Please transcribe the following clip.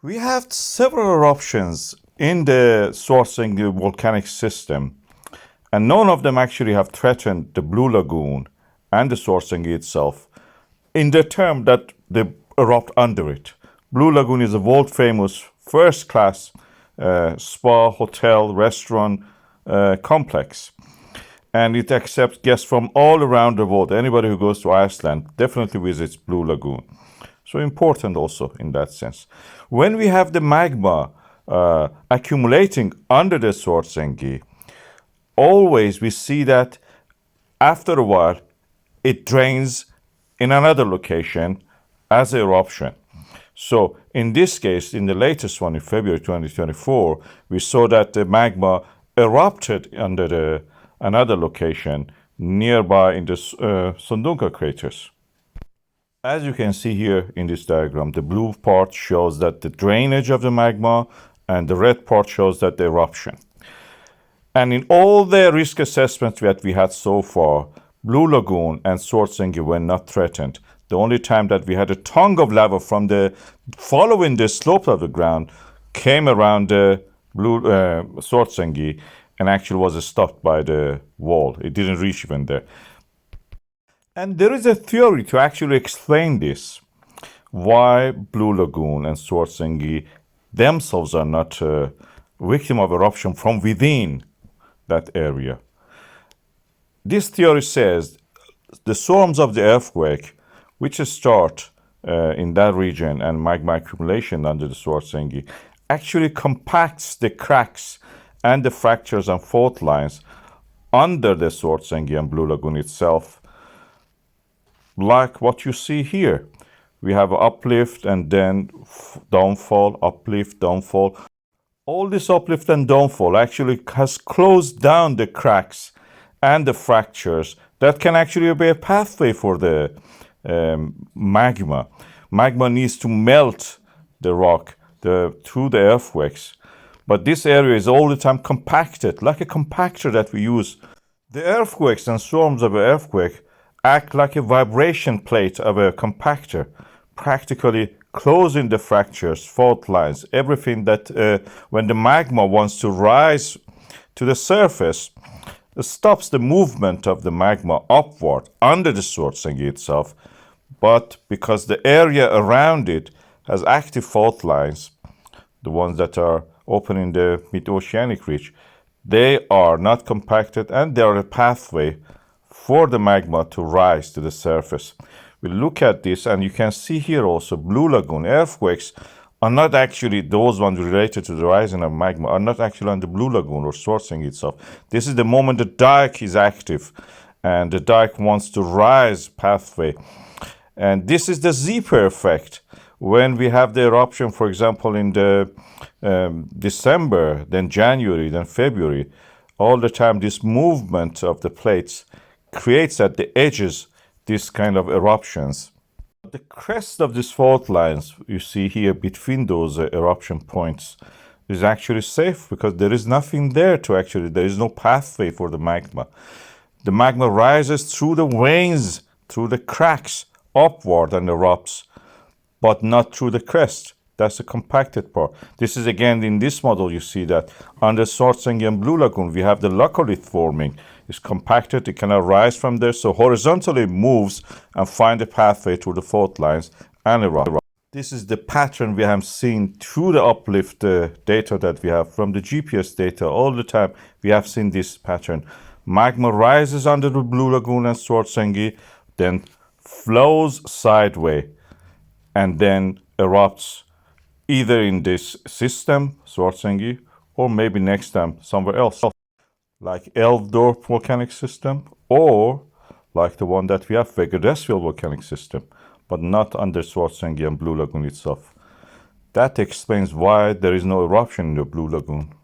We have several eruptions in the Svartsengi volcanic system, and none of them actually have threatened the Blue Lagoon and the Svartsengi itself in the term that they erupt under it. Blue Lagoon is a world-famous first-class spa, hotel, restaurant complex. And it accepts guests from all around the world. Anybody who goes to Iceland definitely visits Blue Lagoon. So important also in that sense. When we have the magma accumulating under the Svartsengi, always we see that after a while it drains in another location as an eruption. So in this case, in the latest one in February 2024, we saw that the magma erupted under another location nearby in the Sundunga craters. As you can see here in this diagram, the blue part shows that the drainage of the magma and the red part shows that the eruption. And in all the risk assessments that we had so far, Blue Lagoon and Svartsengi were not threatened. The only time that we had a tongue of lava following the slope of the ground came around the Svartsengi and actually was stopped by the wall. It didn't reach even there. And there is a theory to actually explain this, why Blue Lagoon and Svartsengi themselves are not a victim of eruption from within that area. This theory says the storms of the earthquake, which start in that region and magma accumulation under the Svartsengi, actually compacts the cracks and the fractures and fault lines under the Svartsengi and Blue Lagoon itself, like what you see here. We have uplift and then downfall, uplift, downfall. All this uplift and downfall actually has closed down the cracks and the fractures that can actually be a pathway for the magma. Magma needs to melt the rock through the earthquakes. But this area is all the time compacted, like a compactor that we use. The earthquakes and storms of an earthquake act like a vibration plate of a compactor, practically closing the fractures, fault lines, everything that when the magma wants to rise to the surface, it stops the movement of the magma upward under the Svartsengi itself. But because the area around it has active fault lines, the ones that are open in the mid-oceanic ridge, they are not compacted and they are a pathway for the magma to rise to the surface. We look at this and you can see here also Blue Lagoon earthquakes are not actually those ones related to the rising of magma, are not actually on the Blue Lagoon or Svartsengi itself. This is the moment the dike is active and the dike wants to rise pathway. And this is the zipper effect. When we have the eruption, for example, in the December, then January, then February, all the time this movement of the plates creates at the edges this kind of eruptions. The crest of these fault lines you see here between those eruption points is actually safe because there is nothing there there is no pathway for the magma. The magma rises through the veins, through the cracks, upward and erupts, but not through the crest. That's the compacted part. This is again in this model you see that under Svartsengi and Blue Lagoon we have the laccolith forming. It's compacted, it cannot rise from there, so horizontally it moves and find a pathway through the fault lines and erupt. This is the pattern we have seen through the uplift data that we have from the GPS data. All the time we have seen this pattern. Magma rises under the Blue Lagoon and Svartsengi, then flows sideways and then erupts either in this system, Svartsengi, or maybe next time somewhere else, like Eldorf volcanic system, or like the one that we have, Fagradalsfjall volcanic system, but not under Svartsengi and Blue Lagoon itself. That explains why there is no eruption in the Blue Lagoon.